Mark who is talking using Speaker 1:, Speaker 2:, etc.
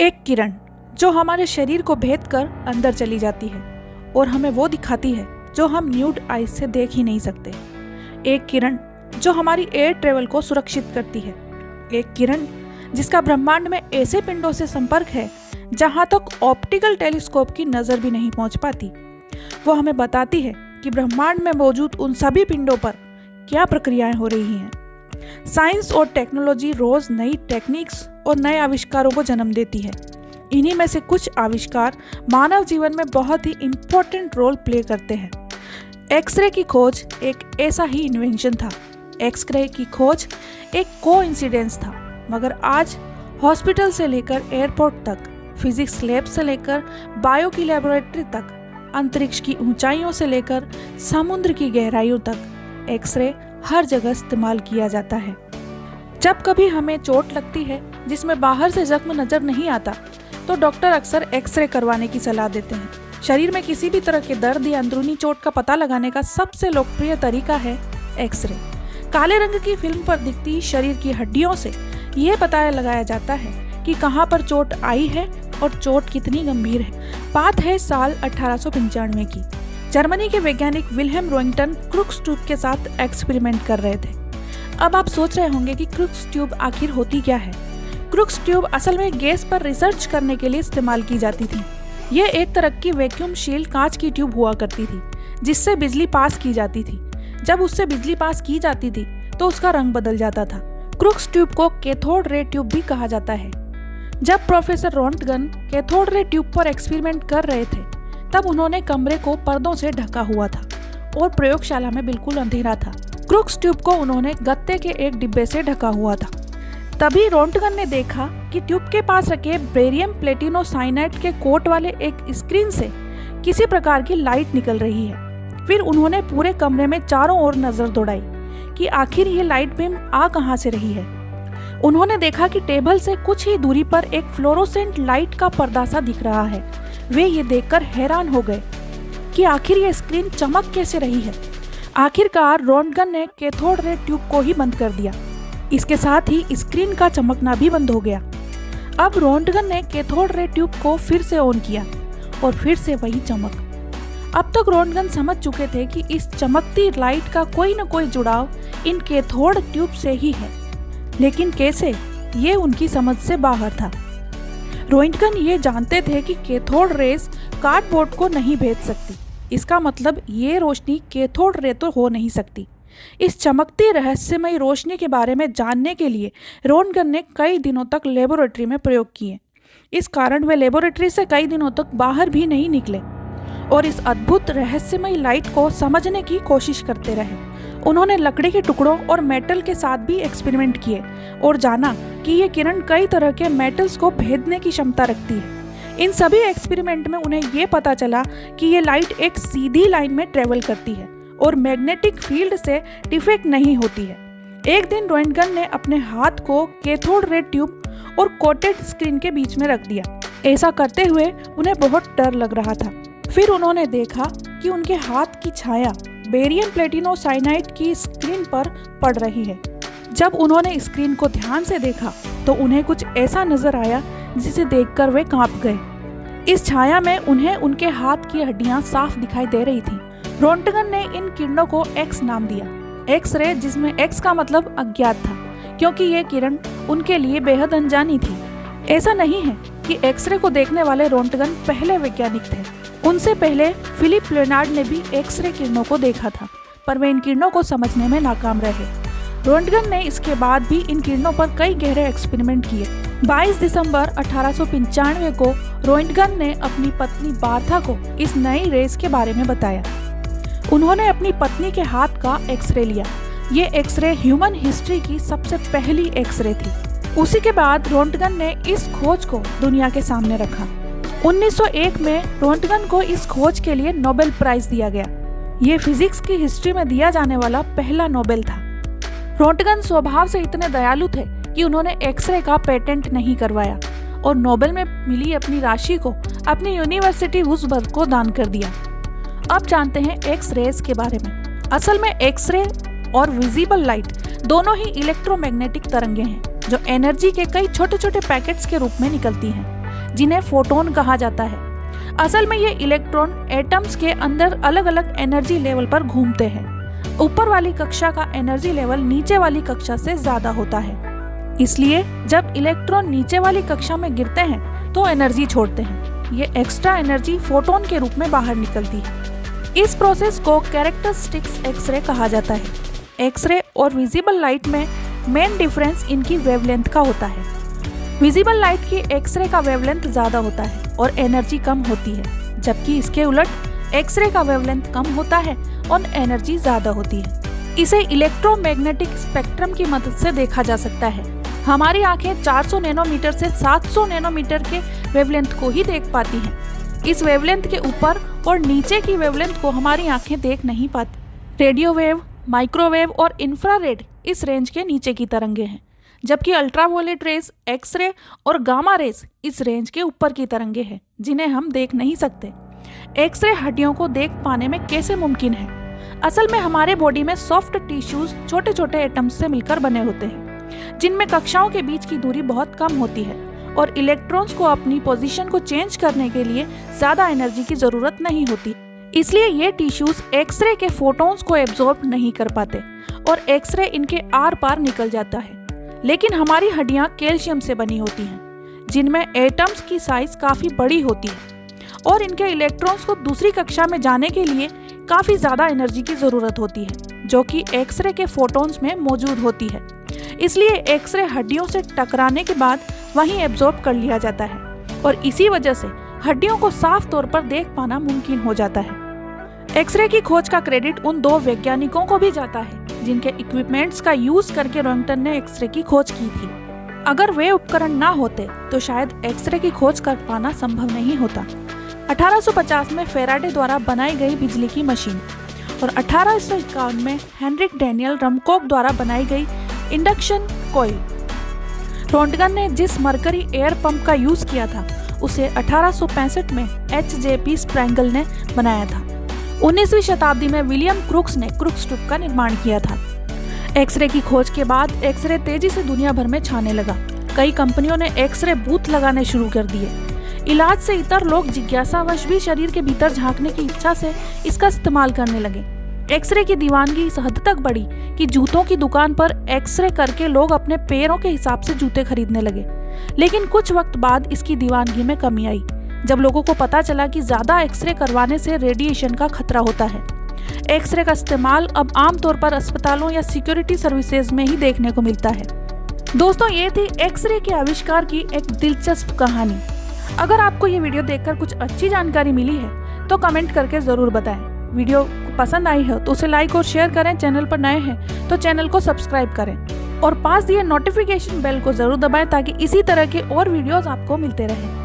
Speaker 1: एक किरण जो हमारे शरीर को भेद कर अंदर चली जाती है और हमें वो दिखाती है जो हम न्यूड आइज से देख ही नहीं सकते। एक किरण जो हमारी एयर ट्रेवल को सुरक्षित करती है। एक किरण जिसका ब्रह्मांड में ऐसे पिंडों से संपर्क है जहां तक ऑप्टिकल टेलीस्कोप की नजर भी नहीं पहुंच पाती। वो हमें बताती है कि ब्रह्मांड में मौजूद उन सभी पिंडों पर क्या प्रक्रियाएं हो रही हैं। साइंस और टेक्नोलॉजी रोज नई टेक्निक्स और नए आविष्कारों को जन्म देती है। इन्हीं में से कुछ आविष्कार मानव जीवन में बहुत ही इम्पोर्टेंट रोल प्ले करते हैं। एक्सरे की खोज एक ऐसा ही इन्वेंशन था। एक्सरे की खोज एक कोइंसिडेंस था, मगर आज हॉस्पिटल से लेकर एयरपोर्ट तक, फिजिक्स लैब से लेकर बायो की लेबोरेटरी तक, अंतरिक्ष की ऊंचाइयों से लेकर समुद्र की गहराइयों तक एक्सरे हर जगह इस्तेमाल किया जाता है। जब कभी हमें चोट लगती है जिसमें बाहर से जख्म नजर नहीं आता, तो डॉक्टर अक्सर एक्सरे करवाने की सलाह देते हैं। शरीर में किसी भी तरह के दर्द या अंदरूनी चोट का पता लगाने का सबसे लोकप्रिय तरीका है एक्सरे। काले रंग की फिल्म पर दिखती शरीर की हड्डियों से ये पता लगाया जाता है कि कहाँ पर चोट आई है और चोट कितनी गंभीर है। बात है साल 1895 की। जर्मनी के वैज्ञानिक विल्हेम रोइंगटन क्रुक्स ट्यूब के साथ एक्सपेरिमेंट कर रहे थे। अब आप सोच रहे होंगे कि क्रुक्स ट्यूब आखिर होती क्या है। क्रुक्स ट्यूब असल में गैस पर रिसर्च करने के लिए इस्तेमाल की जाती थी। ये एक तरह की वैक्यूम शील्ड कांच की ट्यूब हुआ करती थी जिससे बिजली पास की जाती थी। जब उससे बिजली पास की जाती थी तो उसका रंग बदल जाता था। क्रुक्स ट्यूब को कैथोड रे ट्यूब भी कहा जाता है। जब professor Roentgen cathode ray tube पर एक्सपेरिमेंट कर रहे थे तब उन्होंने कमरे को पर्दों से ढका हुआ था और प्रयोगशाला में बिल्कुल अंधेरा था। क्रुक्स ट्यूब को उन्होंने गत्ते के एक डिब्बे से ढका हुआ था। तभी रोंटगन ने देखा कि ट्यूब के पास रखे बेरियम प्लेटिनो साइनाइड के कोट वाले एक स्क्रीन से किसी प्रकार की लाइट निकल रही है। फिर उन्होंने पूरे कमरे में चारों ओर नजर दौड़ाई कि आखिर ये लाइट बीम आ कहां से रही है। उन्होंने देखा कि टेबल से कुछ ही दूरी पर एक फ्लोरोसेंट लाइट का पर्दा सा दिख रहा है। वे ये देखकर हैरान हो गए कि आखिर ये स्क्रीन चमक कैसे रही है। आखिरकार रोंटगन ने कैथोड रे ट्यूब को ही बंद कर दिया। इसके साथ ही स्क्रीन का चमकना भी बंद हो गया। अब रोंटगन ने कैथोड रे ट्यूब को फिर से ऑन किया और फिर से वही चमक। अब तक रोंटगन समझ चुके थे कि इस चमकती लाइट का कोई न कोई जुड़ाव इन कैथोड ट्यूब से ही है, लेकिन कैसे, ये उनकी समझ से बाहर था। रोंटगन ये जानते थे कि कैथोड रेस कार्डबोर्ड को नहीं भेज सकती। इसका मतलब ये रोशनी कैथोड रे तो हो नहीं सकती। इस चमकती रहस्यमयी रोशनी के बारे में जानने के लिए रोंटगन ने कई दिनों तक लेबोरेटरी में प्रयोग किए। इस कारण वे लेबोरेटरी से कई दिनों तक बाहर भी नहीं निकले और इस अद्भुत रहस्यमयी लाइट को समझने की कोशिश करते रहे। उन्होंने लकड़ी के टुकड़ों और मेटल के साथ भी एक्सपेरिमेंट किए और जाना कि ये किरण कई तरह के मेटल्स को भेदने की क्षमता रखती है। इन सभी एक्सपेरिमेंट में उन्हें ये पता चला कि ये लाइट एक सीधी लाइन में ट्रेवल करती है और मैग्नेटिक फील्ड से डिफेक्ट नहीं होती है। एक दिन रोंटगन ने अपने हाथ को कैथोड रे ट्यूब और कोटेड स्क्रीन के बीच में रख दिया। ऐसा करते हुए उन्हें बहुत डर लग रहा था। फिर उन्होंने देखा कि उनके हाथ की छाया बेरियम प्लेटिनो साइनाइड की स्क्रीन पर पड़ रही है। जब उन्होंने स्क्रीन को ध्यान से देखा तो उन्हें कुछ ऐसा नजर आया जिसे देखकर वे कांप गए। इस छाया में उन्हें उनके हाथ की हड्डियां साफ दिखाई दे रही थी। रोंटगन ने इन किरणों को एक्स नाम दिया। एक्स रे, जिसमें एक्स का मतलब अज्ञात था, क्योंकि ये किरण उनके लिए बेहद अनजानी थी। ऐसा नहीं है कि एक्सरे को देखने वाले रोंटगन पहले वैज्ञानिक थे। उनसे पहले फिलिप लेनार्ड ने भी एक्सरे किरणों को देखा था, पर वे इन किरणों को समझने में नाकाम रहे। रोंटगन ने इसके बाद भी इन किरणों पर कई गहरे एक्सपेरिमेंट किए। 22 दिसंबर 1895 को रोंटगन ने अपनी पत्नी बार्था को इस नई रेस के बारे में बताया। उन्होंने अपनी पत्नी के हाथ का एक्सरे लिया। ये एक्सरे ह्यूमन हिस्ट्री की सबसे पहली एक्सरे थी। उसी के बाद रोंटगन ने इस खोज को दुनिया के सामने रखा। 1901 में रोंटगन को इस खोज के लिए नोबेल प्राइज दिया गया। ये फिजिक्स की हिस्ट्री में दिया जाने वाला पहला नोबेल था। रोंटगन स्वभाव से इतने दयालु थे कि उन्होंने एक्सरे का पेटेंट नहीं करवाया और नोबेल में मिली अपनी राशि को अपनी यूनिवर्सिटी वुर्जबर्ग को दान कर दिया। अब जानते हैं एक्स रेज के बारे में। असल में एक्सरे और विजिबल लाइट दोनों ही इलेक्ट्रोमैग्नेटिक तरंगें हैं। जो एनर्जी के कई छोटे छोटे पैकेट्स के रूप में निकलती हैं, जिन्हें फोटोन कहा जाता है। असल में ये इलेक्ट्रॉन एटम्स के अंदर अलग अलग एनर्जी लेवल पर घूमते हैं। ऊपर वाली कक्षा का एनर्जी लेवल नीचे वाली कक्षा से ज्यादा होता है, इसलिए जब इलेक्ट्रॉन नीचे वाली कक्षा में गिरते हैं तो एनर्जी छोड़ते हैं। ये एक्स्ट्रा एनर्जी फोटोन के रूप में बाहर निकलती है। इस प्रोसेस को कैरेक्टरिस्टिक्स एक्सरे कहा जाता है। एक्सरे और विजिबल लाइट में मेन डिफरेंस इनकी वेवलेंथ का होता है। विजिबल लाइट की एक्सरे का वेवलेंथ ज्यादा होता है और एनर्जी कम होती है, जबकि इसके उलट एक्सरे का वेवलेंथ कम होता है और एनर्जी ज्यादा होती है। इसे इलेक्ट्रोमैग्नेटिक स्पेक्ट्रम की मदद से देखा जा सकता है। हमारी आंखें 400 नैनोमीटर से 700 नैनोमीटर के वेवलेंथ को ही देख पाती हैं। इस वेवलेंथ के ऊपर और नीचे की वेवलेंथ को हमारी आंखें देख नहीं पाती। रेडियो वेव, माइक्रोवेव और इंफ्रारेड इस रेंज के नीचे की तरंगे हैं, जबकि अल्ट्रावायलेट रेज, एक्सरे और गामा रेज इस रेंज के ऊपर की तरंगे हैं, जिन्हें हम देख नहीं सकते। एक्सरे हड्डियों को देख पाने में कैसे मुमकिन है? असल में हमारे बॉडी में सॉफ्ट टिश्यूज छोटे छोटे एटम्स से मिलकर बने होते हैं, जिनमें कक्षाओं के बीच की दूरी बहुत कम होती है और इलेक्ट्रॉन्स को अपनी पोजीशन को चेंज करने के लिए ज्यादा एनर्जी की जरूरत नहीं होती। इसलिए ये टिश्यूज एक्सरे के फोटॉन्स को एब्जॉर्ब नहीं कर पाते और एक्सरे इनके आर पार निकल जाता है। लेकिन हमारी हड्डियां कैल्शियम से बनी होती हैं, जिनमें एटम्स की साइज काफी बड़ी होती है और इनके इलेक्ट्रॉन्स को दूसरी कक्षा में जाने के लिए काफी ज्यादा एनर्जी की जरूरत होती है, जो कि एक्सरे के फोटॉन्स में मौजूद होती है। इसलिए एक्सरे हड्डियों से टकराने के बाद वहीं एब्जॉर्ब कर लिया जाता है और इसी वजह से हड्डियों को साफ तौर पर देख पाना मुमकिन हो जाता है। एक्सरे की खोज का क्रेडिट उन दो वैज्ञानिकों को भी जाता है जिनके इक्विपमेंट्स का यूज करके रोंगटन ने एक्सरे की खोज की थी। अगर वे उपकरण ना होते तो शायद एक्सरे की खोज कर पाना संभव नहीं होता। 1850 में फेराडे द्वारा बनाई गई बिजली की मशीन और 1851 में हेनरिक डैनियल रमकोक द्वारा बनाई गई इंडक्शन कॉइल। रोंटगन ने जिस मरकरी एयर पंप का यूज किया था उसे 1865 में H.J.P. स्प्रैंगल ने बनाया था। 19वीं शताब्दी में विलियम क्रुक्स ने क्रुक्स ट्यूब का निर्माण किया था। एक्सरे की खोज के बाद एक्सरे तेजी से दुनिया भर में छाने लगा। कई कंपनियों ने एक्सरे बूथ लगाने शुरू कर दिए। इलाज से इतर लोग जिज्ञासावश भी शरीर के भीतर झांकने की इच्छा से इसका इस्तेमाल करने लगे। एक्सरे की दीवानगी इस हद तक बढ़ी कि जूतों की दुकान पर एक्सरे करके लोग अपने पैरों के हिसाब से जूते खरीदने लगे। लेकिन कुछ वक्त बाद इसकी दीवानगी में कमी आई, जब लोगों को पता चला कि ज्यादा एक्सरे करवाने से रेडिएशन का खतरा होता है। एक्सरे का इस्तेमाल अब आमतौर पर अस्पतालों या सिक्योरिटी सर्विसेज में ही देखने को मिलता है। दोस्तों, ये थी एक्सरे के आविष्कार की एक दिलचस्प कहानी। अगर आपको ये वीडियो देखकर कुछ अच्छी जानकारी मिली है तो कमेंट करके जरूर बताएं। वीडियो पसंद आई है तो उसे लाइक और शेयर करें। चैनल पर नए हैं तो चैनल को सब्सक्राइब करें और पास दिए नोटिफिकेशन बेल को जरूर दबाएं ताकि इसी तरह के और वीडियोस आपको मिलते रहें।